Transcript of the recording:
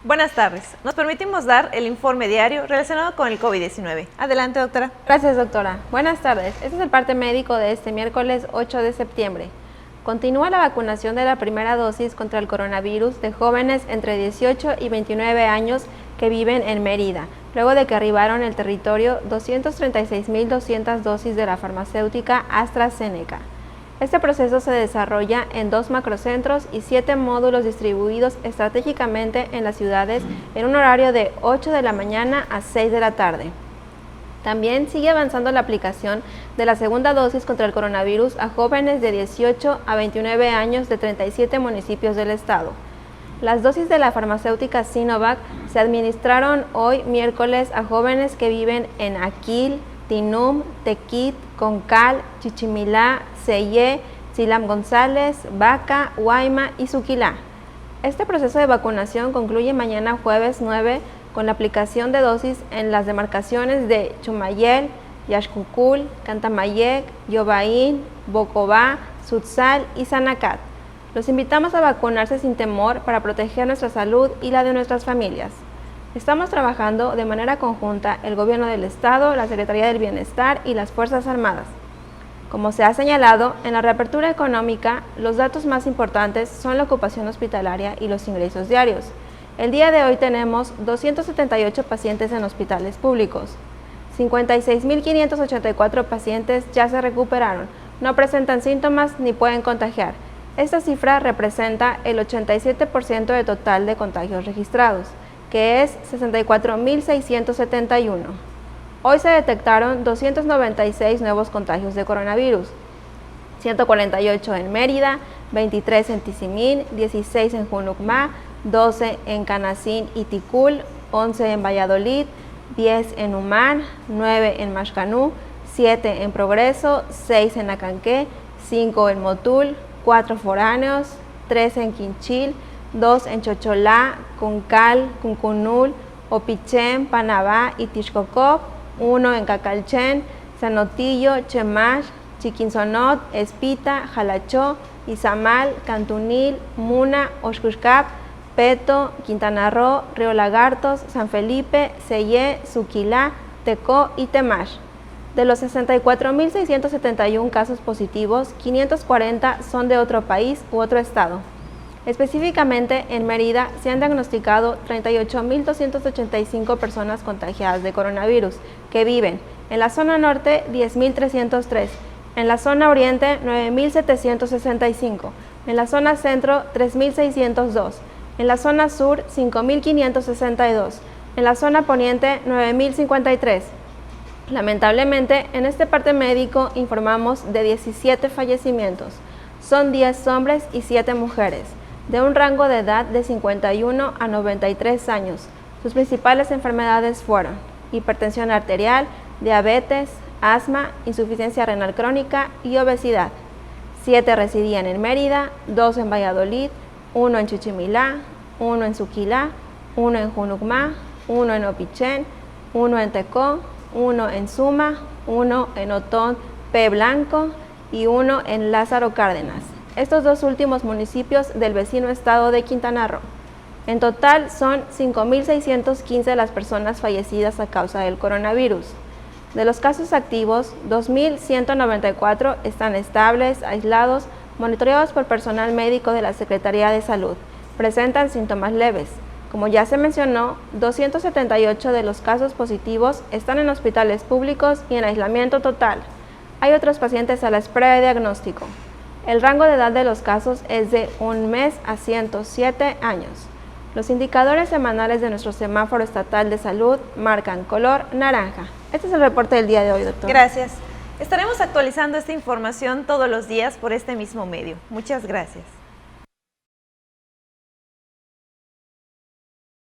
Buenas tardes. Nos permitimos dar el informe diario relacionado con el COVID-19. Adelante, doctora. Gracias, doctora. Buenas tardes. Este es el parte médico de este miércoles 8 de septiembre. Continúa la vacunación de la primera dosis contra el coronavirus de jóvenes entre 18 y 29 años que viven en Mérida, luego de que arribaron al territorio 236.200 dosis de la farmacéutica AstraZeneca. Este proceso se desarrolla en 2 macrocentros y 7 módulos distribuidos estratégicamente en las ciudades en un horario de 8 de la mañana a 6 de la tarde. También sigue avanzando la aplicación de la segunda dosis contra el coronavirus a jóvenes de 18 a 29 años de 37 municipios del estado. Las dosis de la farmacéutica Sinovac se administraron hoy miércoles a jóvenes que viven en Aquil, Tinum, Tequit, Concal, Chichimilá, Ceyé, Silam González, Baca, Guayma y Suquilá. Este proceso de vacunación concluye mañana jueves 9 con la aplicación de dosis en las demarcaciones de Chumayel, Yaxcucul, Cantamayec, Yobaín, Bocobá, Sutzal y Sanacat. Los invitamos a vacunarse sin temor para proteger nuestra salud y la de nuestras familias. Estamos trabajando de manera conjunta el Gobierno del Estado, la Secretaría del Bienestar y las Fuerzas Armadas. Como se ha señalado, en la reapertura económica, los datos más importantes son la ocupación hospitalaria y los ingresos diarios. El día de hoy tenemos 278 pacientes en hospitales públicos. 56.584 pacientes ya se recuperaron, no presentan síntomas ni pueden contagiar. Esta cifra representa el 87% del total de contagios registrados, que es 64.671. Hoy se detectaron 296 nuevos contagios de coronavirus, 148 en Mérida, 23 en Tizimín, 16 en Junucmá, 12 en Canacín y Ticul, 11 en Valladolid, 10 en Humán, 9 en Maxcanú, 7 en Progreso, 6 en Acanqué, 5 en Motul, 4 foráneos, 3 en Quinchil, 2 en Chocholá, Cuncal, Cuncunul, Opichén, Panabá y Tixcocop, 1 en Cacalchen, Sanotillo, Chemash, Chiquinsonot, Espita, Jalachó, Izamal, Cantunil, Muna, Oxcuxcap, Peto, Quintana Roo, Río Lagartos, San Felipe, Ceyé, Suquilá, Tecó y Temash. De los 64.671 casos positivos, 540 son de otro país u otro estado. Específicamente, en Mérida se han diagnosticado 38.285 personas contagiadas de coronavirus, que viven en la zona norte 10.303, en la zona oriente 9.765, en la zona centro 3.602, en la zona sur 5.562, en la zona poniente 9.053. Lamentablemente, en este parte médico informamos de 17 fallecimientos. Son 10 hombres y 7 mujeres, de un rango de edad de 51 a 93 años. Sus principales enfermedades fueron hipertensión arterial, diabetes, asma, insuficiencia renal crónica y obesidad. 7 residían en Mérida, 2 en Valladolid, 1 en Chichimilá, 1 en Suquilá, 1 en Junucmá, 1 en Opichén, 1 en Tecó, 1 en Suma, 1 en Otón P. Blanco y 1 en Lázaro Cárdenas. Estos 2 últimos municipios del vecino estado de Quintana Roo. En total son 5.615 las personas fallecidas a causa del coronavirus. De los casos activos, 2.194 están estables, aislados, monitoreados por personal médico de la Secretaría de Salud. Presentan síntomas leves. Como ya se mencionó, 278 de los casos positivos están en hospitales públicos y en aislamiento total. Hay otros pacientes a la espera de diagnóstico. El rango de edad de los casos es de 1 mes a 107 años. Los indicadores semanales de nuestro semáforo estatal de salud marcan color naranja. Este es el reporte del día de hoy, doctor. Gracias. Estaremos actualizando esta información todos los días por este mismo medio. Muchas gracias.